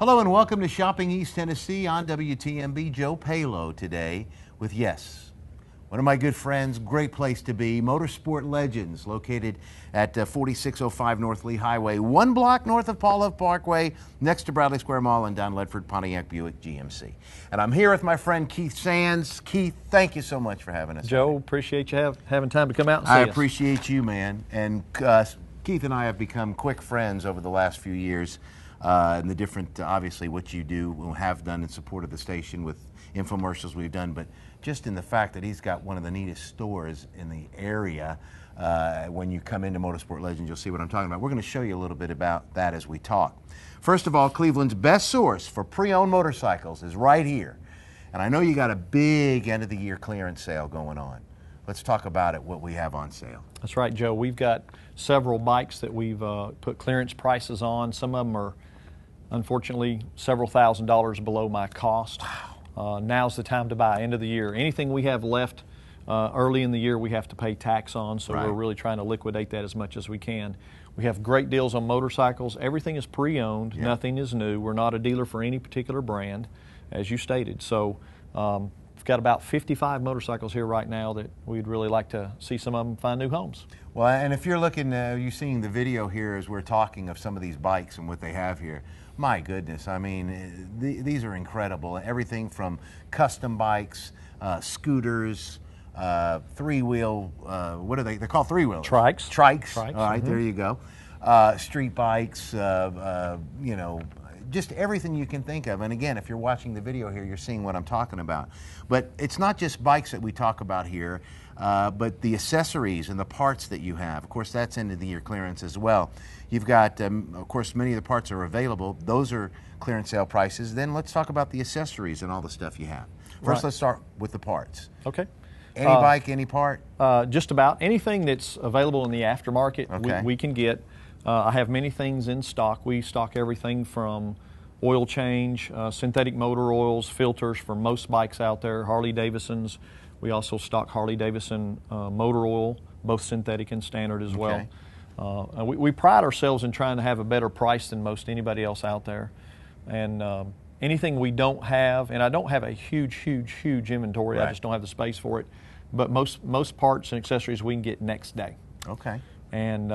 Hello and welcome to Shopping East Tennessee on WTMB. Joe Palo today with, yes, one of my good friends, great place to be, Motorsport Legends, located at 4605 North Lee Highway, 1 block north of Paul Love Parkway, next to Bradley Square Mall and down Ledford Pontiac Buick GMC. And I'm here with my friend Keith Sands. Keith, thank you so much for having us. Joe, appreciate you having time to come out and see I us. appreciate you, man. And Keith and I have become quick friends over the last few years. And the different, obviously, what you do, have done in support of the station with infomercials we've done, but just in the fact that he's got one of the neatest stores in the area. When you come into Motorsport Legends, you'll see what I'm talking about. We're going to show you a little bit about that as we talk. First of all, Cleveland's best source for pre-owned motorcycles is right here. And I know you got a big end-of-the-year clearance sale going on. Let's talk about it, what we have on sale. That's right, Joe. We've got several bikes that we've put clearance prices on. Some of them are, unfortunately, several $1,000s below my cost. Wow. Now's the time to buy, end of the year. Anything we have left early in the year we have to pay tax on, so We're really trying to liquidate that as much as we can. We have great deals on motorcycles. Everything is pre-owned. Yep. Nothing is new. We're not a dealer for any particular brand, as you stated. So we've got about 55 motorcycles here right now that we'd really like to see some of them find new homes. Well, and if you're looking, you're seeing the video here as we're talking of some of these bikes and what they have here. My goodness, I mean, these are incredible. Everything from custom bikes, scooters, three-wheel, what are they? They're called three-wheelers. Trikes. Trikes. All right, there you go. Street bikes, you know, just everything you can think of. And again, if you're watching the video here, you're seeing what I'm talking about. But it's not just bikes that we talk about here, but the accessories and the parts that you have. Of course, that's end of the year clearance as well. You've got, of course, many of the parts are available. Those are clearance sale prices. Then let's talk about the accessories and all the stuff you have. First, let's start with the parts. Okay. Any bike, any part? Just about anything that's available in the aftermarket, okay, we can get. I have many things in stock. We stock everything from oil change, synthetic motor oils, filters for most bikes out there, Harley-Davidsons. We also stock Harley-Davidson motor oil, both synthetic and standard as well. We pride ourselves in trying to have a better price than most anybody else out there. And anything we don't have, and I don't have a huge inventory, I just don't have the space for it, but most parts and accessories we can get next day. Okay. And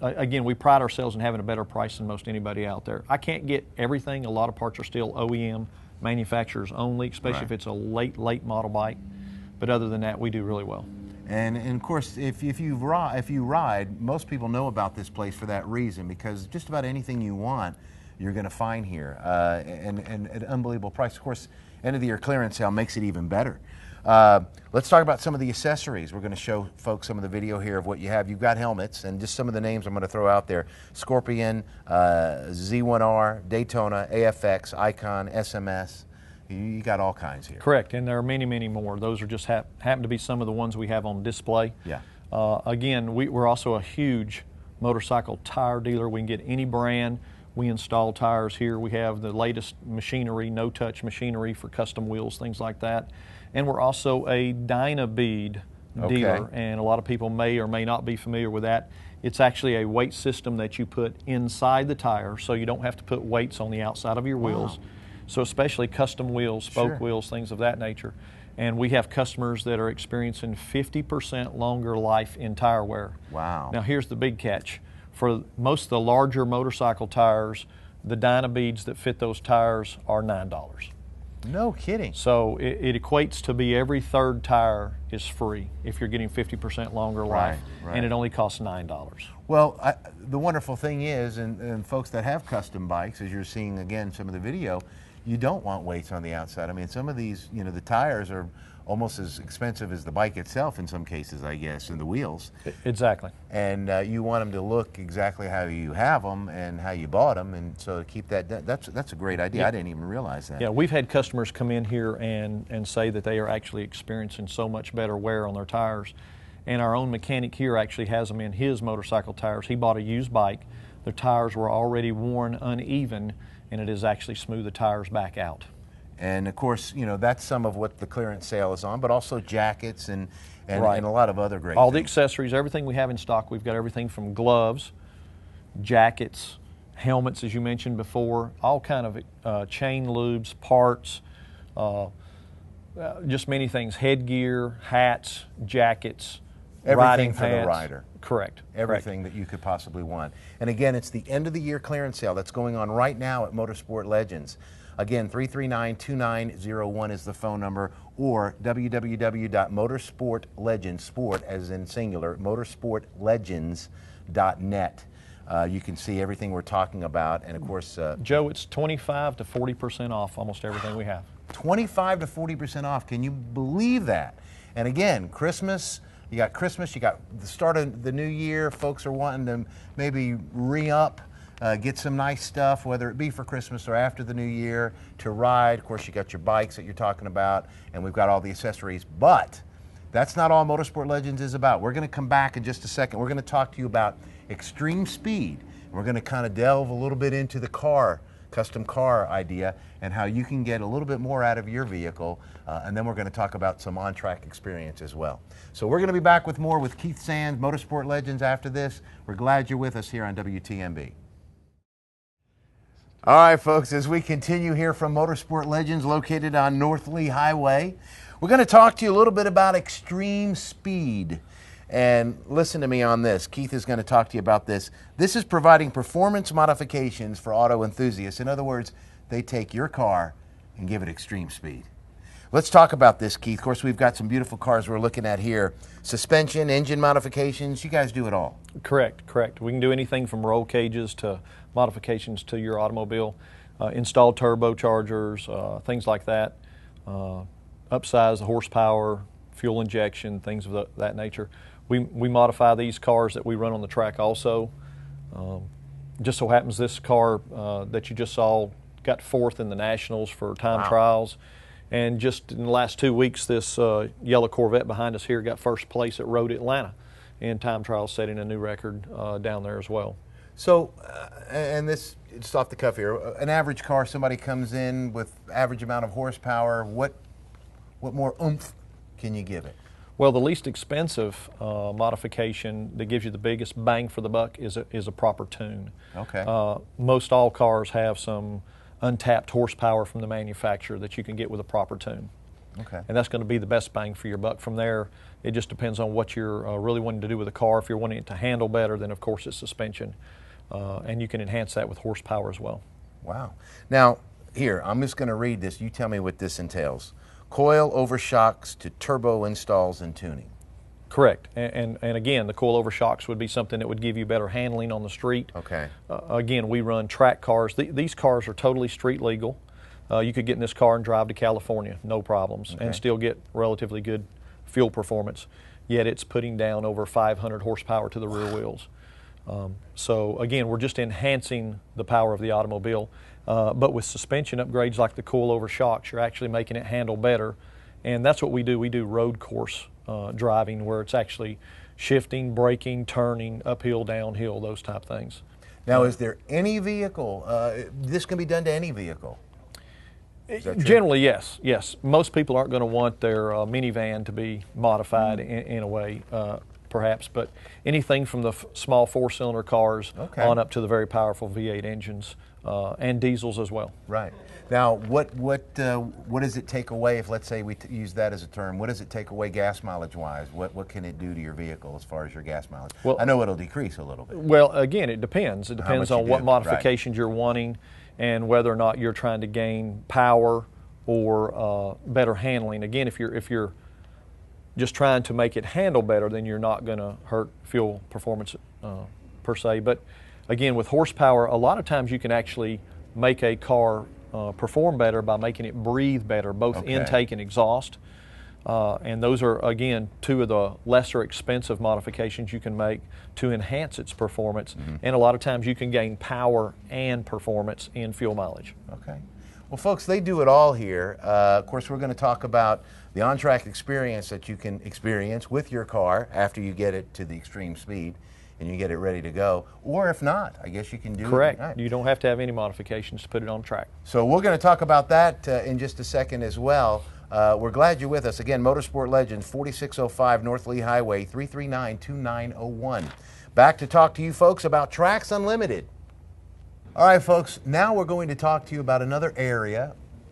again, we pride ourselves in having a better price than most anybody out there. I can't get everything. A lot of parts are still OEM, manufacturers only, especially if it's a late model bike. But other than that, we do really well. And of course, if you ride, most people know about this place for that reason, because just about anything you want, you're going to find here, and at an unbelievable price. Of course, end of the year clearance sale makes it even better. Let's talk about some of the accessories. We're going to show folks some of the video here of what you have. You've got helmets, and just some of the names I'm going to throw out there: Scorpion, Z1R, Daytona, AFX, Icon, SMS. You got all kinds here. Correct, and there are many more. Those are just happen to be some of the ones we have on display. Yeah. Again, we're also a huge motorcycle tire dealer. We can get any brand. We install tires here. We have the latest machinery, no-touch machinery for custom wheels, things like that. And we're also a Dynabead dealer, and a lot of people may or may not be familiar with that. It's actually a weight system that you put inside the tire, so you don't have to put weights on the outside of your wheels. So especially custom wheels, spoke wheels, things of that nature. And we have customers that are experiencing 50% longer life in tire wear. Wow. Now here's the big catch. For most of the larger motorcycle tires, the Dynabeads that fit those tires are $9. No kidding. So it equates to be every third tire is free if you're getting 50% longer life, and it only costs $9. Well, the wonderful thing is, and folks that have custom bikes, as you're seeing again some of the video, you don't want weights on the outside. I mean, some of these, you know, the tires are almost as expensive as the bike itself in some cases, I guess, and the wheels. Exactly. And you want them to look exactly how you have them and how you bought them, and so to keep that's a great idea. I didn't even realize that. Yeah, we've had customers come in here and say that they are actually experiencing so much better wear on their tires. And our own mechanic here actually has them in his motorcycle tires. He bought a used bike. Their tires were already worn uneven, and it has actually smoothed the tires back out. And of course, you know, that's some of what the clearance sale is on, but also jackets and a lot of other great All things. the accessories, everything we have in stock. We've got everything from gloves, jackets, helmets, as you mentioned before, all kind of chain lubes, parts, just many things, headgear, hats, jackets, riding Everything for pants. the rider. Correct. Everything that you could possibly want. And again, it's the end of the year clearance sale that's going on right now at Motorsport Legends. Again, 339-2901 is the phone number, or www.motorsportlegends, sport as in singular, motorsportlegends.net. You can see everything we're talking about, and of course, Joe, it's 25 to 40% off almost everything we have. 25 to 40% off. Can you believe that? And again, Christmas, you got the start of the new year. Folks are wanting to maybe re-up, get some nice stuff, whether it be for Christmas or after the new year to ride. Of course, you got your bikes that you're talking about, and we've got all the accessories. But that's not all Motorsport Legends is about. We're going to come back in just a second. We're going to talk to you about extreme speed. We're going to kind of delve a little bit into the custom car idea and how you can get a little bit more out of your vehicle, and then we're going to talk about some on-track experience as well. So we're going to be back with more with Keith Sands, Motorsport Legends, after this. We're glad you're with us here on WTMB. All right, folks, as we continue here from Motorsport Legends located on North Lee Highway, we're going to talk to you a little bit about extreme speed. And listen to me on this. Keith is going to talk to you about this. This is providing performance modifications for auto enthusiasts. In other words, they take your car and give it extreme speed. Let's talk about this, Keith. Of course, we've got some beautiful cars we're looking at here. Suspension, engine modifications, you guys do it all. Correct, correct. We can do anything from roll cages to modifications to your automobile, install turbochargers, things like that, upsize the horsepower, fuel injection, things of that nature. We modify these cars that we run on the track also. Just so happens this car that you just saw got 4th in the Nationals for time trials. And just in the last 2 weeks, this yellow Corvette behind us here got 1st place at Road Atlanta in time trials, setting a new record down there as well. So, and this, just off the cuff here, an average car, somebody comes in with average amount of horsepower, what more oomph can you give it? Well, the least expensive modification that gives you the biggest bang for the buck is a proper tune. Okay. Most all cars have some untapped horsepower from the manufacturer that you can get with a proper tune. Okay. And that's going to be the best bang for your buck. From there, it just depends on what you're really wanting to do with the car. If you're wanting it to handle better, then of course it's suspension. And you can enhance that with horsepower as well. Wow. Now, here, I'm just going to read this. You tell me what this entails. Coil over shocks to turbo installs and tuning. Correct. And again, the coil over shocks would be something that would give you better handling on the street. Okay. Again, we run track cars. These cars are totally street legal. You could get in this car and drive to California, no problems, and still get relatively good fuel performance. Yet it's putting down over 500 horsepower to the rear wheels. So again, we're just enhancing the power of the automobile. But with suspension upgrades like the coil over shocks, you're actually making it handle better. And that's what we do. We do road course driving, where it's actually shifting, braking, turning, uphill, downhill, those type things. Now, is there any vehicle, this can be done to any vehicle? Generally, yes. Yes. Most people aren't going to want their minivan to be modified in a way, perhaps, but anything from the small 4-cylinder cars on up to the very powerful V8 engines and diesels as well. Right. Now, what does it take away if, let's say, we use that as a term? What does it take away gas mileage-wise? What can it do to your vehicle as far as your gas mileage? Well, I know it'll decrease a little bit. Well, again, it depends. It depends on what modifications you're wanting and whether or not you're trying to gain power or better handling. Again, if you're just trying to make it handle better, then you're not going to hurt fuel performance per se. But again, with horsepower, a lot of times you can actually make a car perform better by making it breathe better, both intake and exhaust. And those are, again, two of the lesser expensive modifications you can make to enhance its performance. And a lot of times you can gain power and performance in fuel mileage. Okay. Well, folks, they do it all here. Of course, we're going to talk about the on-track experience that you can experience with your car after you get it to the extreme speed and you get it ready to go. Or if not, I guess you can do it. Correct. You don't have to have any modifications to put it on track. So we're going to talk about that in just a second as well. We're glad you're with us. Again, Motorsport Legends, 4605 North Lee Highway, 339-2901. Back to talk to you folks about Tracks Unlimited. All right, folks, now we're going to talk to you about another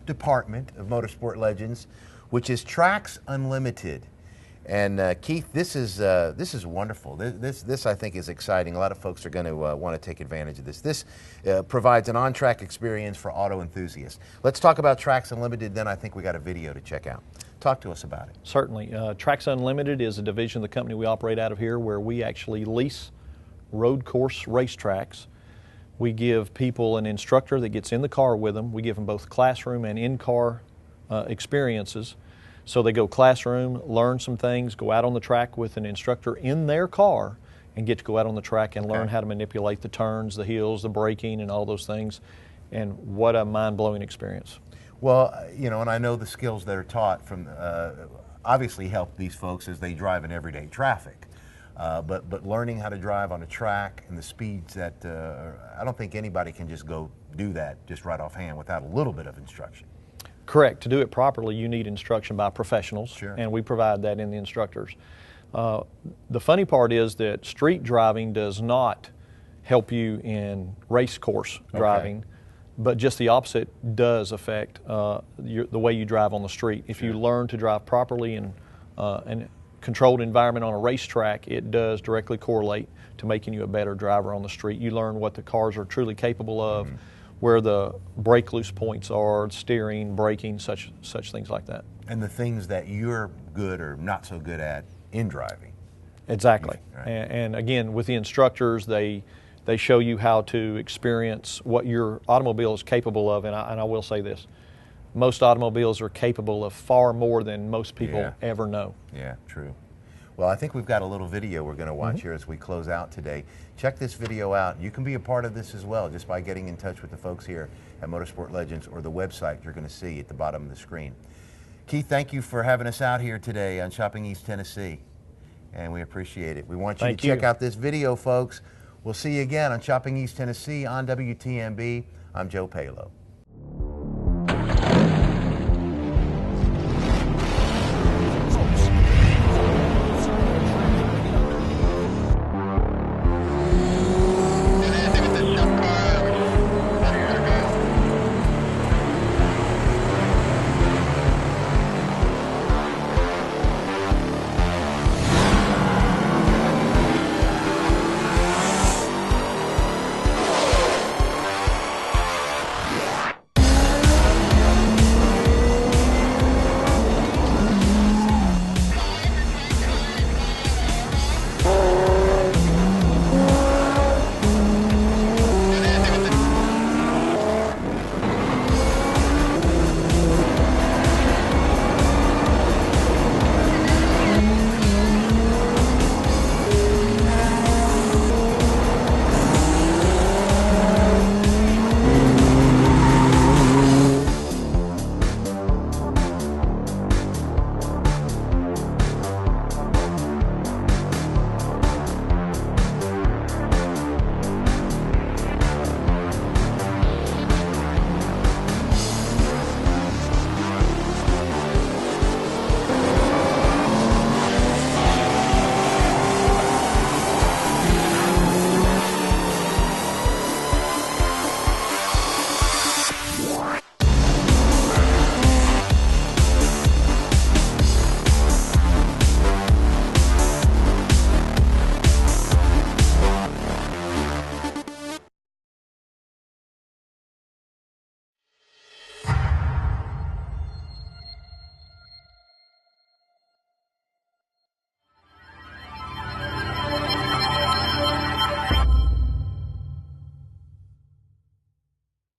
department of Motorsport Legends, which is Tracks Unlimited. And Keith, this is wonderful. This I think is exciting. A lot of folks are going to want to take advantage of this. This provides an on-track experience for auto enthusiasts. Let's talk about Tracks Unlimited, then I think we got a video to check out. Talk to us about it. Certainly. Tracks Unlimited is a division of the company we operate out of here where we actually lease road course racetracks. We give people an instructor that gets in the car with them. We give them both classroom and in-car experiences. So they go classroom, learn some things, go out on the track with an instructor in their car, and get to go out on the track and learn how to manipulate the turns, the hills, the braking, and all those things. And what a mind-blowing experience. Well, you know, and I know the skills that are taught from obviously help these folks as they drive in everyday traffic. But learning how to drive on a track and the speeds that I don't think anybody can just go do that just right offhand without a little bit of instruction. Correct. To do it properly, you need instruction by professionals, Sure. And we provide that in the instructors. The funny part is that street driving does not help you in race course driving, but just the opposite does affect the way you drive on the street. If you learn to drive properly in a controlled environment on a racetrack, it does directly correlate to making you a better driver on the street. You learn what the cars are truly capable of, where the brake loose points are, steering, braking, such things like that. And the things that you're good or not so good at in driving. Exactly. Right. And again, with the instructors, they show you how to experience what your automobile is capable of. And I will say this, most automobiles are capable of far more than most people ever know. Yeah, true. Well, I think we've got a little video we're going to watch here as we close out today. Check this video out. You can be a part of this as well just by getting in touch with the folks here at Motorsport Legends or the website you're going to see at the bottom of the screen. Keith, thank you for having us out here today on Shopping East Tennessee, and we appreciate it. We want you to check out this video, folks. We'll see you again on Shopping East Tennessee on WTMB. I'm Joe Palo.